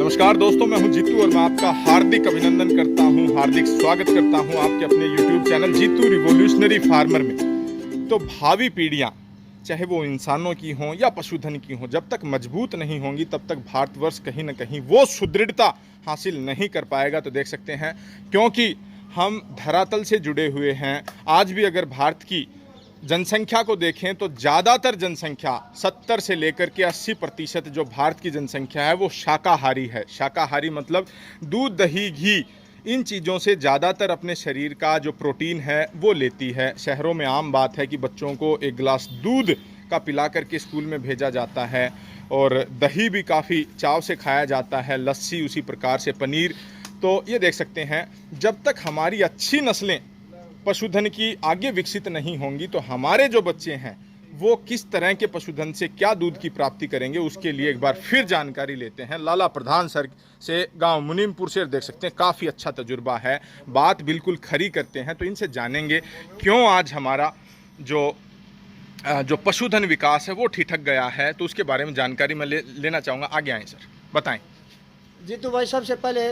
नमस्कार दोस्तों, मैं हूं जीतू और मैं आपका हार्दिक अभिनंदन करता हूं, हार्दिक स्वागत करता हूं आपके अपने YouTube channel Jeetu revolutionary farmer में। तो भावी पीढ़ियां, चाहे वो इंसानों की हों या पशुधन की हों, जब तक मजबूत नहीं होंगी तब तक भारतवर्ष कहीं ना कहीं वो सुदृढ़ता हासिल नहीं कर पाएगा। तो देख सकते हैं, क्योंकि हम धरातल से जुड़े हुए हैं। आज भी अगर भारत की जनसंख्या को देखें तो ज़्यादातर जनसंख्या 70 से लेकर के 80% जो भारत की जनसंख्या है वो शाकाहारी है। शाकाहारी मतलब दूध, दही, घी, इन चीज़ों से ज़्यादातर अपने शरीर का जो प्रोटीन है वो लेती है। शहरों में आम बात है कि बच्चों को एक गिलास दूध का पिला करके स्कूल में भेजा जाता है और दही भी काफ़ी चाव से खाया जाता है, लस्सी उसी प्रकार से, पनीर। तो ये देख सकते हैं, जब तक हमारी अच्छी नस्लें पशुधन की आगे विकसित नहीं होंगी तो हमारे जो बच्चे हैं वो किस तरह के पशुधन से क्या दूध की प्राप्ति करेंगे। उसके लिए एक बार फिर जानकारी लेते हैं लाला प्रधान सर से, गांव मुनीमपुर से। देख सकते हैं काफ़ी अच्छा तजुर्बा है, बात बिल्कुल खरी करते हैं। तो इनसे जानेंगे क्यों आज हमारा जो पशुधन विकास है वो ठिठक गया है। तो उसके बारे में जानकारी मैं लेना चाहूँगा। आगे आएँ सर, बताएं। जीतू भाई, सबसे पहले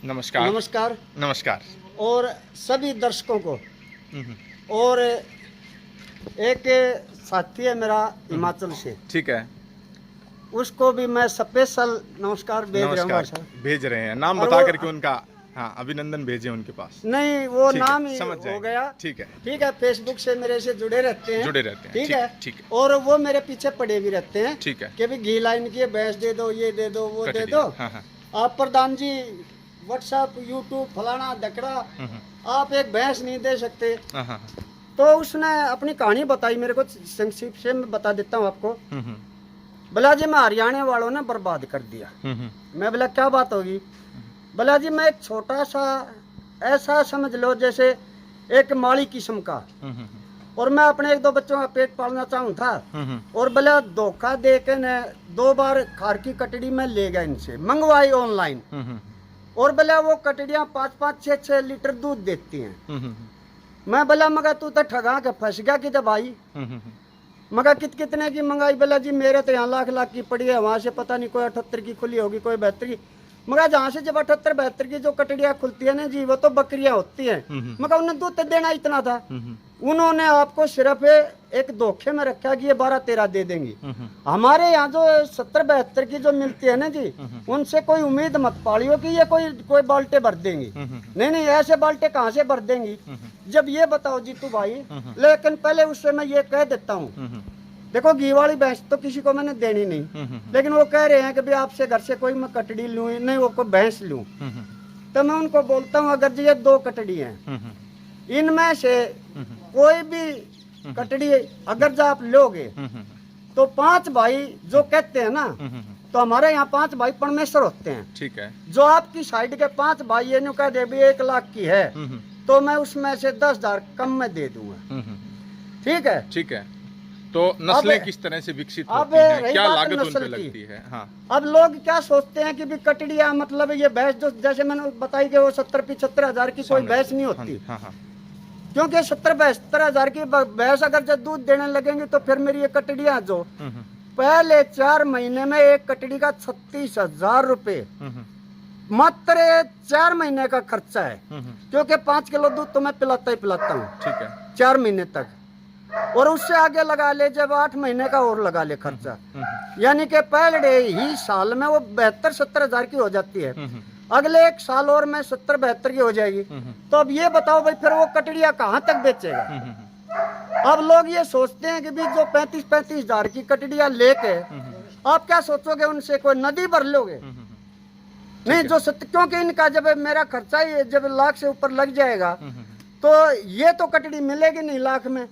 नमस्कार। नमस्कार नमस्कार। और सभी दर्शकों को, और एक साथी है मेरा हिमाचल से, ठीक है, उसको भी मैं स्पेशल नमस्कार भेज रहा हूँ सर। भेज रहे हैं, नाम बता करके उनका अभिनंदन भेजे उनके पास। नहीं, वो नाम ही समझ हो गया। ठीक है, ठीक है। फेसबुक से मेरे से जुड़े रहते हैं। ठीक है, ठीक है। और वो मेरे पीछे पड़े भी रहते हैं। ठीक है कि भी घी लाइन की भैंस दे दो, ये दे दो, वो दे दो। आप प्रधान जी व्हाट्सएप, यूट्यूब, फलाना धकड़ा, आप एक भैंस नहीं दे सकते। तो उसने अपनी कहानी बताई मेरे को, संक्षिप्त से मैं बता देता हूँ आपको। बोला जी, मैं हरियाणा वालों ने बर्बाद कर दिया। मैं बोला क्या बात होगी? बोला जी, मैं एक छोटा सा, ऐसा समझ लो जैसे एक माली किस्म का, और मैं अपने एक दो बच्चों का पेट पालना चाहूँ था। और बोला धोखा दे के न 2 बार खार की कटड़ी में ले गया, इनसे मंगवाई ऑनलाइन। और बोला वो कटड़ियाँ 5-5, 6-6 लीटर दूध देती हैं। मैं बोला मगर तू तो ठगा के फंस गया कि भाई। मगर कितने की मंगाई? बोला जी मेरे तो यहाँ लाख की पड़ी है, वहाँ से पता नहीं कोई 78 की खुली होगी, कोई 72 की। मगर जहाँ से जब 78-72 की जो कटड़ियाँ खुलती है ना जी, वो तो बकरियाँ होती हैं। मगर उन्हें दूध तो देना इतना था। उन्होंने आपको सिर्फ एक धोखे में रखा कि ये 12-13 दे देंगी। हमारे यहाँ जो 70-72 की जो मिलती है ना जी, उनसे कोई उम्मीद मत पालियो कि ये कोई बाल्टे भर देंगी। नहीं, ऐसे बाल्टे कहाँ से भर देंगी? जब ये बताओ जीतू भाई। लेकिन पहले उससे मैं ये कह देता हूँ, देखो घी वाली भैंस तो किसी को मैंने देनी नहीं, लेकिन वो कह रहे हैं कि भाई आपसे घर से कोई मैं कटड़ी लूँ, नहीं वो कोई भैंस लूँ। तो मैं उनको बोलता हूँ, अगर जी ये 2 कटड़ी हैं, इनमें से कोई भी कटड़ी अगर जो आप लोगे तो 5 भाई जो कहते हैं ना, तो हमारे यहाँ 5 भाई परमेश्वर होते हैं। ठीक है। जो आपकी साइड के 5 भाई ये नु कह दे भी 1 लाख की है, तो मैं उसमें से 10,000 कम में दे दूंगा। ठीक है। ठीक है। तो नस्लें किस तरह से विकसित होती हैं? क्या लागत उन पे लगती है? हाँ। अब लोग क्या सोचते हैं कि भी कटड़िया मतलब ये भैंस, जो जैसे मैंने बताई कि वो 70-75 हजार की कोई भैंस नहीं होती। क्योंकि 70-72 हजार की भैंस अगर जब दूध देने लगेंगे तो फिर मेरी ये कटड़िया जो पहले 4 महीने में एक कटड़ी का 36,000 रुपए मात्र 4 महीने का खर्चा है। क्योंकि 5 किलो दूध तो मैं पिलाता ही पिलाता हूँ। ठीक है। 4 महीने तक, और उससे आगे लगा ले जब 8 महीने का और लगा ले खर्चा, यानी कि पहले ही साल में वो 72-70 हजार की हो जाती है। अगले 1 साल और में 70-72 की हो जाएगी। तो अब ये बताओ भाई, फिर वो कटड़िया कहाँ तक बेचेगा? अब लोग ये सोचते हैं कि भी जो 35-35 हजार की कटड़िया लेके आप क्या सोचोगे, उनसे कोई नदी भर लोगे? नहीं, जो क्योंकि इनका जब मेरा खर्चा ही जब लाख से ऊपर लग जाएगा तो ये तो कटड़ी मिलेगी नहीं लाख में,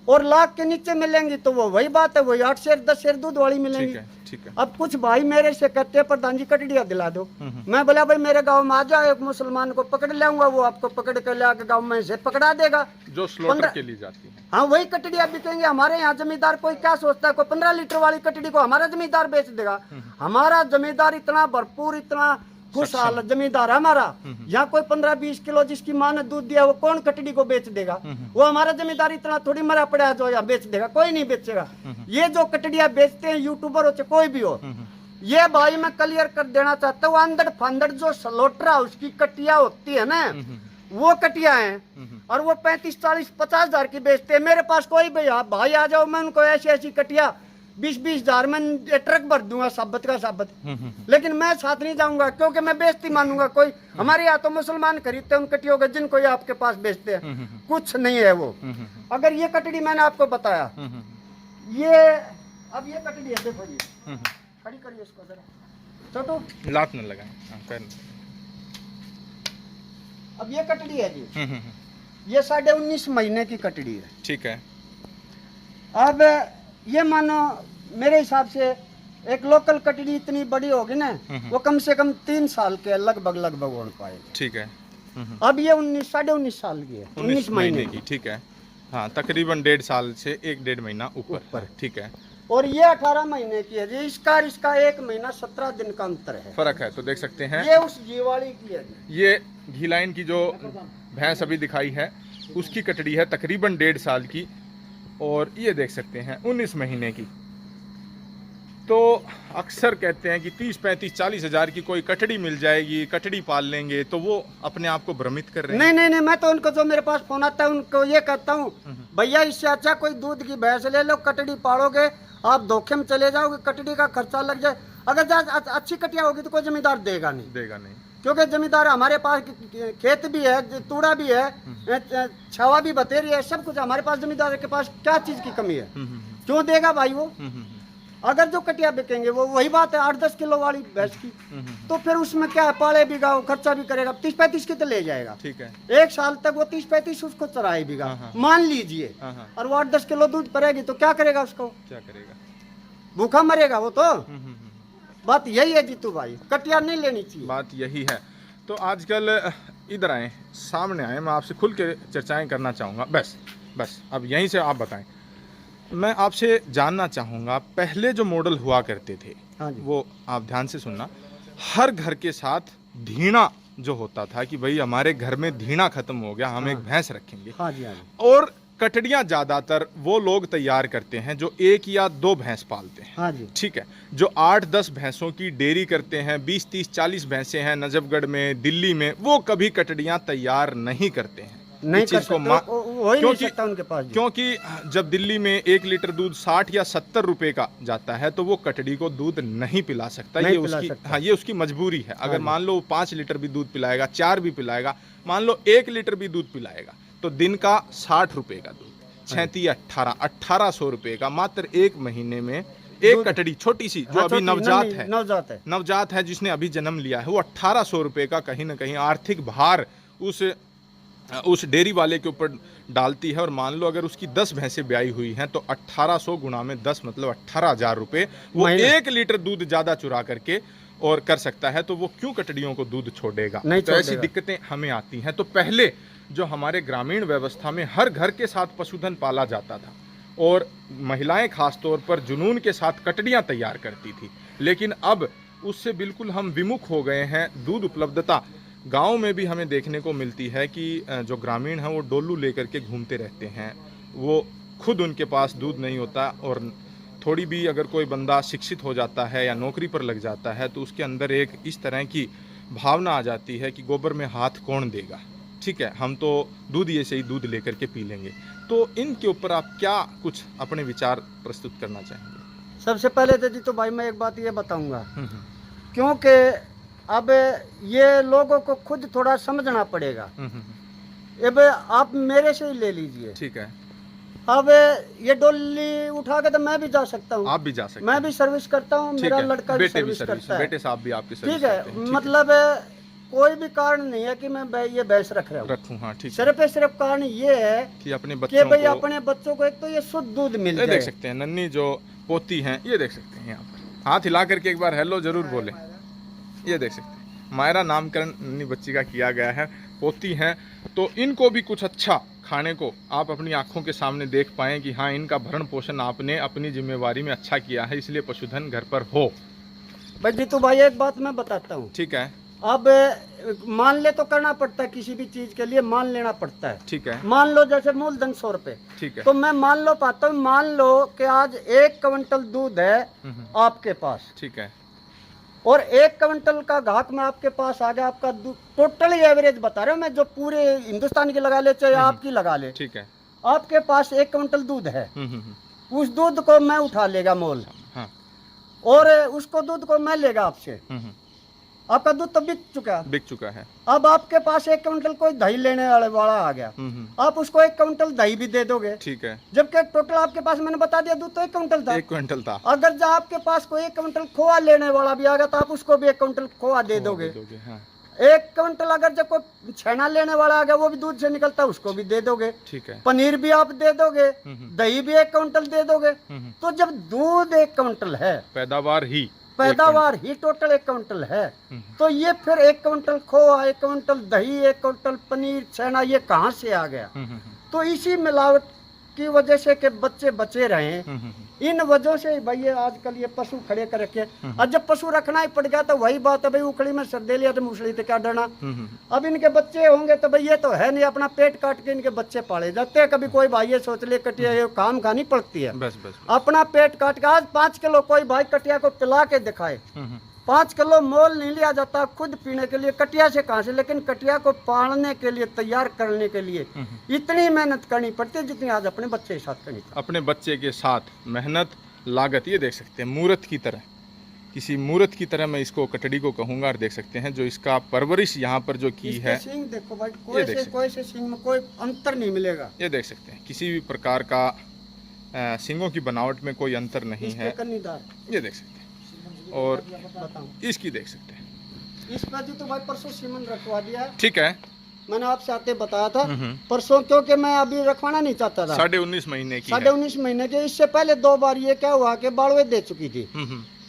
और लाख के नीचे मिलेंगी तो वो वही बात है, वही 8 शेर 10 शेर दूध वाली मिलेंगी। ठीक है। अब कुछ भाई मेरे से कहते हैं प्रधान जी कटड़िया दिला दो। मैं बोला भाई मेरे गांव में आ जाओ, एक मुसलमान को पकड़ लाऊंगा, वो आपको पकड़ कर ले आके गाँव में से पकड़ा देगा, जो स्लॉटर के लिए जाती है। हाँ, वही कटड़िया बिकेंगे। हमारे यहाँ जमींदार कोई क्या सोचता है, कोई 15 लीटर वाली कटड़ी को हमारा जमींदार बेच देगा। हमारा जमींदार इतना भरपूर, इतना खुशहाल जमींदार है हमारा। यहाँ कोई 15-20 किलो जिसकी माँ ने दूध दिया वो कौन कटड़ी को बेच देगा? वो हमारा जमींदार इतना थोड़ी मरा पड़ा जो यहाँ बेच देगा, कोई नहीं बेचेगा। ये जो कटड़िया बेचते हैं यूट्यूबर हो चाहे कोई भी हो, ये भाई मैं क्लियर कर देना चाहता हूँ, अंदर फंदर जो सलोट्रा उसकी कटिया होती है ना, वो कटिया है और वो 35-40-50 हजार की बेचते हैं। मेरे पास कोई भाई आ जाओ, मैं उनको ऐसी ऐसी कटिया 20-20 हजार में ट्रक भर दूंगा साबत का साबत। लेकिन मैं साथ नहीं जाऊंगा, क्योंकि मैं बेचती मानूंगा। कोई हमारे यहाँ तो मुसलमान खरीदते हैं उन कटियों के, जिनको ये आपके पास बेचते हैं, कुछ नहीं है वो। अगर ये कटड़ी मैंने आपको बताया, ये अब ये कटड़ी है, देखो ये खड़ी करिए इसको जरा, छोटू लात न लगाएं। अब ये कटड़ी है जी, ये 19.5 महीने की कटड़ी है। ठीक है। अब ये मानो मेरे हिसाब से एक लोकल कटड़ी इतनी बड़ी होगी ना, वो कम से कम 3 साल के लगभग ओढ़ पाएगी। ठीक है। अब ये 19-19.5 साल की है, 19 महीने की। ठीक है। हाँ, तकरीबन 1.5 साल से 1-1.5 महीना ऊपर। ठीक है। और ये 18 महीने की है जी। इसका 1 महीना 17 दिन का अंतर है, फर्क है। तो देख सकते हैं ये उस जीवाली की है जी। ये घी लाइन की जो भैंस अभी दिखाई है उसकी कटड़ी है तकरीबन 1.5 साल की, और ये देख सकते हैं 19 महीने की। तो अक्सर कहते हैं कि 30-35-40 हजार की कोई कटड़ी मिल जाएगी, कटड़ी पाल लेंगे, तो वो अपने आप को भ्रमित कर रहे हैं। नहीं, मैं तो उनको, जो मेरे पास फोन आता है उनको ये कहता हूँ, भैया इससे अच्छा कोई दूध की भैंस ले लो, कटड़ी पालोगे, आप धोखे में चले जाओगे, कटड़ी का खर्चा लग जाए। अगर अच्छी कटिया होगी तो कोई जमींदार देगा नहीं, क्योंकि जमींदार हमारे पास खेत भी है, तूड़ा भी है, छावा भी बतेरी है, सब कुछ हमारे पास। जमींदार के पास क्या चीज की कमी है, क्यों देगा भाई वो? अगर जो कटिया बिकेंगे वो वही बात है 8-10 किलो वाली भैंस की, तो फिर उसमें क्या है, पाले भी गाओ, खर्चा भी करेगा, 30-35 की तो ले जाएगा। ठीक है। 1 साल तक वो 30-35 उसको चराए भी मान लीजिए, और वो 8-10 किलो दूध पड़ेगी तो क्या करेगा उसको? क्या करेगा? भूखा मरेगा वो तो। बात यही है जीतू भाई, कटिया नहीं लेनी चाहिए, बात यही है। तो आजकल इधर आए, सामने आए, मैं आपसे खुल के चर्चाएं करना चाहूँगा। बस अब यहीं से आप बताएं। मैं आपसे जानना चाहूँगा, पहले जो मॉडल हुआ करते थे, हाँ जी, वो आप ध्यान से सुनना, हर घर के साथ धीणा जो होता था कि भाई हमारे घर में धीणा खत्म हो गया, हम एक भैंस रखेंगे। हाँ जी, हाँ जी। और कटड़ियाँ ज़्यादातर वो लोग तैयार करते हैं जो 1 या 2 भैंस पालते हैं। हाँ जी। ठीक है। जो 8-10 भैंसों की डेयरी करते हैं, 20-30-40 भैंसें हैं नजफगढ़ में, दिल्ली में, वो कभी कटड़ियाँ तैयार नहीं करते हैं। नहीं कर सकते, वही नहीं सकता उनके पास। क्योंकि जब दिल्ली में 1 लीटर दूध 60 या 70 रुपए का जाता है, तो वो कटड़ी को दूध नहीं पिला सकता। ये उसकी मजबूरी है। अगर मान लो 5 लीटर भी दूध पिलाएगा, 4 भी पिलाएगा, मान लो 1 लीटर भी दूध पिलाएगा, तो दिन का 60 रुपए का दूध, 1800 रुपए का मात्र 1 महीने में एक कटड़ी छोटी सी, जो अभी नवजात है, जिसने अभी जन्म लिया है, वो 1800 रुपए का कहीं ना कहीं आर्थिक भार उस डेयरी वाले के ऊपर डालती है। और मान लो अगर उसकी 10 भैंसें ब्याई हुई हैं, तो 1800 गुणा में 10 मतलब 18,000 रुपए वो 1 लीटर दूध ज्यादा चुरा करके और कर सकता है। तो वो क्यों कटड़ियों को दूध छोड़ेगा? तो ऐसी दिक्कतें हमें आती हैं। तो पहले जो हमारे ग्रामीण व्यवस्था में हर घर के साथ पशुधन पाला जाता था, और महिलाएं खासतौर पर जुनून के साथ कटड़ियाँ तैयार करती थी, लेकिन अब उससे बिल्कुल हम विमुख हो गए हैं। दूध उपलब्धता गांव में भी हमें देखने को मिलती है कि जो ग्रामीण हैं वो डोलू लेकर के घूमते रहते हैं, वो खुद उनके पास दूध नहीं होता, और थोड़ी भी अगर कोई बंदा शिक्षित हो जाता है या नौकरी पर लग जाता है, तो उसके अंदर एक इस तरह की भावना आ जाती है कि गोबर में हाथ कौन देगा, ठीक है, हम तो दूध ये से ही दूध लेकर के पी लेंगे। तो इनके ऊपर आप क्या कुछ अपने विचार प्रस्तुत करना चाहेंगे? सबसे पहले तो जी तो भाई मैं एक बात ये बताऊंगा, क्योंकि अब ये लोगों को खुद थोड़ा समझना पड़ेगा। अब आप मेरे से ही ले लीजिए, ठीक है। अब ये डोली उठा के तो मैं भी जा सकता हूँ, आप भी जा सकते हैं, मैं भी सर्विस करता हूँ, मेरा लड़का भी सर्विस करता है, बेटे साहब भी आपके सर्विस ठीक है। मतलब कोई भी कारण नहीं है कि मैं ये भैंस रखूँ। हाँ, ठीक। सिर्फ कारण ये है कि अपने बच्चों को एक तो ये शुद्ध दूध मिल जाए। देख सकते हैं नन्ही जो पोती हैं, ये देख सकते हैं, यहाँ पर हाथ हिला करके एक बार हेलो जरूर बोले। ये देख सकते हैं मायरा नामकरण नन्ही बच्ची का किया गया है, पोती हैं। तो इनको भी कुछ अच्छा खाने को आप अपनी आंखों के सामने देख पाएं कि हाँ, इनका भरण पोषण आपने अपनी जिम्मेवारी में अच्छा किया है, इसलिए पशुधन घर पर हो। भाई जीतू भाई एक बात मैं बताता हूँ, ठीक है। अब मान ले तो करना पड़ता है, किसी भी चीज के लिए मान लेना पड़ता है, ठीक है। मान लो जैसे मूलधन 100 रुपए, ठीक है, तो मैं मान लो कि आज 1 क्विंटल दूध है आपके पास, ठीक है। और 1 क्विंटल का घाक में आपके पास आ गया आपका टोटल एवरेज बता रहा हूँ मैं, जो पूरे हिंदुस्तान की लगा ले चाहे आपकी लगा ले, ठीक है। आपके पास 1 क्विंटल दूध है, उस दूध को मैं उठा लेगा मोल, हाँ। और उसको दूध को मैं लेगा आपसे, आपका दूध तो बिक चुका है। अब आपके पास 1 क्विंटल कोई दही लेने वाला आ गया, आप उसको 1 क्विंटल दही भी दे दोगे, ठीक है। जबकि टोटल आपके पास मैंने बता दिया दूध तो 1 क्विंटल था। 1 क्विंटल था। अगर जब आपके पास कोई 1 क्विंटल खोआ लेने वाला भी आ गया तो आप उसको भी 1 क्विंटल खोआ दे दोगे। हाँ। 1 क्विंटल अगर जब कोई छेना लेने वाला आ गया, वो भी दूध से निकलता है, उसको भी दे दोगे, ठीक है। पनीर भी आप दे दोगे, दही भी 1 क्विंटल दे दोगे। तो जब दूध 1 क्विंटल है, पैदावार ही टोटल 1 क्विंटल है, तो ये फिर 1 क्विंटल खोआ, 1 क्विंटल दही, 1 क्विंटल पनीर, छेना, ये कहाँ से आ गया? तो इसी मिलावट की वजह से कि बच्चे बचे रहे, इन वजह से भाई ये आजकल ये पशु खड़े कर रखे। और जब पशु रखना ही पड़ गया तो वही बात है भाई, उखड़ी में सर दे लिया तो मूसली तो क्या डरना। अब इनके बच्चे होंगे तो भाई ये तो है नहीं, अपना पेट काट के इनके बच्चे पाले जाते हैं। कभी कोई भाई ये सोच ले कटिया ये काम खानी पड़ती है, बस अपना पेट काट के। आज 5 किलो कोई भाई कटिया को पिला के दिखाए, 5 किलो मोल नहीं लिया जाता खुद पीने के लिए, कटिया से कहाँ से, लेकिन कटिया को पालने के लिए, तैयार करने के लिए इतनी मेहनत करनी पड़ती है जितनी आज अपने बच्चे के साथ करनी पड़ती। अपने बच्चे के साथ मेहनत, लागत, ये देख सकते हैं मूर्त की तरह, किसी मूर्त की तरह मैं इसको कटड़ी को कहूँगा। और देख सकते हैं जो इसका परवरिश यहाँ पर जो की है, सींग देखो भाई, कोई से सींग में कोई अंतर नहीं मिलेगा। ये देख सकते हैं किसी भी प्रकार का सींगों की बनावट में कोई अंतर नहीं है, ये देख सकते हैं। और इसकी देख सकते हैं, इस पर तो भाई परसों सीमन रखवा दिया है, ठीक है। मैंने आपसे आते बताया था परसों, क्योंकि मैं अभी रखवाना नहीं चाहता था। 19.5 महीने की, 19.5 महीने के। इससे पहले 2 बार ये क्या हुआ कि बाड़वे दे चुकी थी,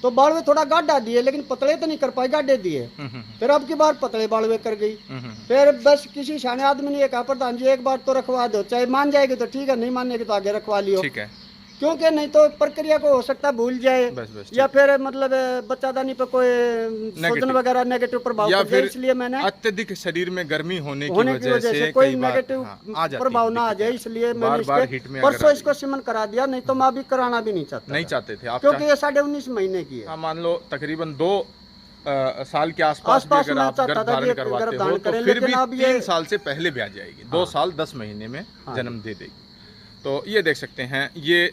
तो बाड़वे थोड़ा गाढ़ा दिए, लेकिन पतले तो नहीं कर पाए, गाढ़े दिए। फिर अब की बार पतले बाड़वे कर गई। फिर बस किसी शाने आदमी ने कहा प्रधान जी एक बार तो रखवा दो, चाहे मान जाएगी तो ठीक है, नहीं मानेगी तो आगे रखवा लियो, ठीक है। क्योंकि नहीं तो प्रक्रिया को हो सकता भूल जाए, बस या फिर मतलब बच्चादानी पर कोई सूजन वगैरह नेगेटिव प्रभाव पड़ जाए, इसलिए मैंने अत्यधिक शरीर में गर्मी होने की वजह से कोई नेगेटिव प्रभाव ना आ जाए, इसलिए मैंने परसों इसको सीमन करा दिया। नहीं तो मैं अभी कराना भी नहीं चाहते थे आप, क्योंकि ये 19.5 महीने की है। मान लो तकरीबन 2 साल के आसपास भी अगर आप गर्भधारण करवाते हो तो फिर भी 3 साल से पहले भी आ जाएगी, 2 साल 10 महीने में जन्म दे देगी। तो ये देख सकते हैं, ये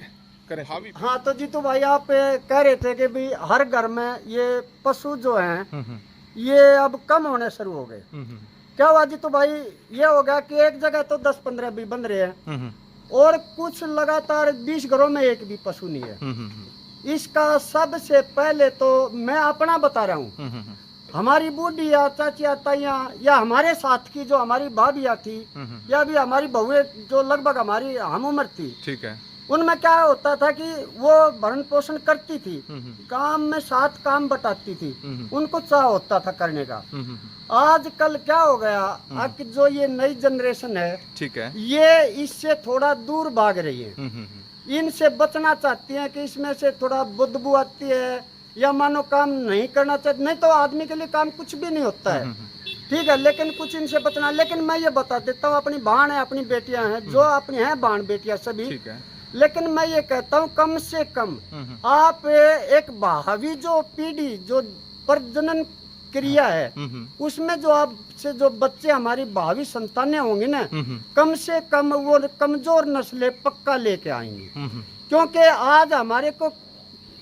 करें। हाँ तो जीतू भाई आप कह रहे थे कि भाई हर घर में ये पशु जो हैं ये अब कम होने शुरू हो गए। क्या हुआ जीतू भाई, ये हो गया कि एक जगह तो 10-15 भी बन रहे हैं, और कुछ लगातार 20 घरों में एक भी पशु नहीं है। इसका सबसे पहले तो मैं अपना बता रहा हूँ, हमारी बूढ़ी या चाचिया ताइयाँ या हमारे साथ की जो हमारी भाभियाँ थी, या भी हमारी बहुएं जो लगभग हमारी हम उम्र थी, ठीक है, उनमें क्या होता था कि वो भरण पोषण करती थी, काम में साथ काम बटाती थी, उनको चाह होता था करने का। आजकल क्या हो गया, आज जो ये नई जनरेशन है, ठीक है, ये इससे थोड़ा दूर भाग रही है, इनसे बचना चाहती है कि इसमें से थोड़ा बदबू आती है, या मानो काम नहीं करना चाहते। नहीं तो आदमी के लिए काम कुछ भी नहीं होता है, ठीक है, लेकिन कुछ इनसे बचना। लेकिन मैं ये बता देता हूँ, अपनी बहन है, अपनी बेटियां हैं, जो अपनी हैं बहन बेटियां सभी, ठीक है, लेकिन मैं ये कहता हूँ कम से कम आप एक भावी जो पीढ़ी जो प्रजनन क्रिया है उसमें जो आपसे जो बच्चे हमारी भावी संतानें होंगी ना, कम से कम वो कमजोर नस्लें पक्का लेके आएंगी। क्योंकि आज हमारे को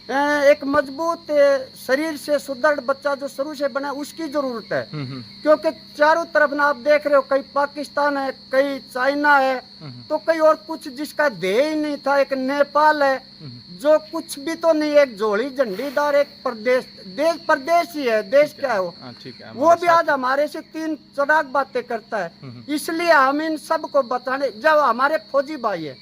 एक मजबूत शरीर से सुदृढ़ बच्चा जो शुरू से बना उसकी जरूरत है। क्योंकि चारों तरफ ना आप देख रहे हो, कहीं पाकिस्तान है, कहीं चाइना है, तो कहीं और कुछ जिसका ध्येय ही नहीं था, एक नेपाल है जो कुछ भी तो नहीं, एक झोली झंडीदार एक प्रदेश ही है, देश क्या है वो भी आज हमारे से 3 चढ़ाक बातें करता है। इसलिए हम इन सब को बताने, जब हमारे फौजी भाई है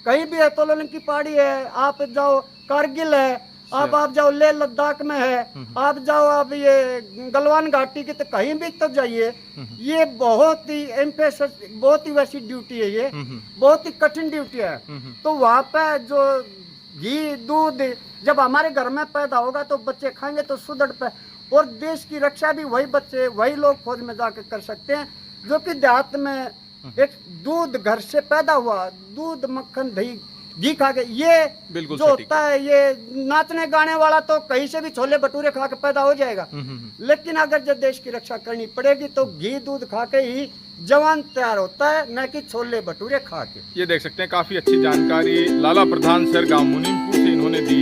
कहीं भी है, तोलन की पहाड़ी है, आप जाओ कारगिल है, आप जाओ लेह लद्दाख में है, आप जाओ आप ये गलवान घाटी की, तो कहीं भी तो जाइए, ये बहुत ही एम्फेसिस, बहुत ही वैसी ड्यूटी है, ये बहुत ही कठिन ड्यूटी है। तो वहाँ पे जो घी दूध जब हमारे घर में पैदा होगा तो बच्चे खाएंगे तो सुदृढ़ पे, और देश की रक्षा भी वही बच्चे वही लोग फौज में जाकर कर सकते हैं, जो कि देहात में एक दूध घर से पैदा हुआ दूध मक्खन दही घी खा के, ये बिल्कुल जो सटीक। होता है ये नाचने गाने वाला तो कहीं से भी छोले भटूरे खा के पैदा हो जाएगा, लेकिन अगर जब देश की रक्षा करनी पड़ेगी तो घी दूध खा के ही जवान तैयार होता है, न कि छोले भटूरे खा के। ये देख सकते हैं काफी अच्छी जानकारी लाला प्रधान सर गांव मुनीमपुर से इन्होंने दी।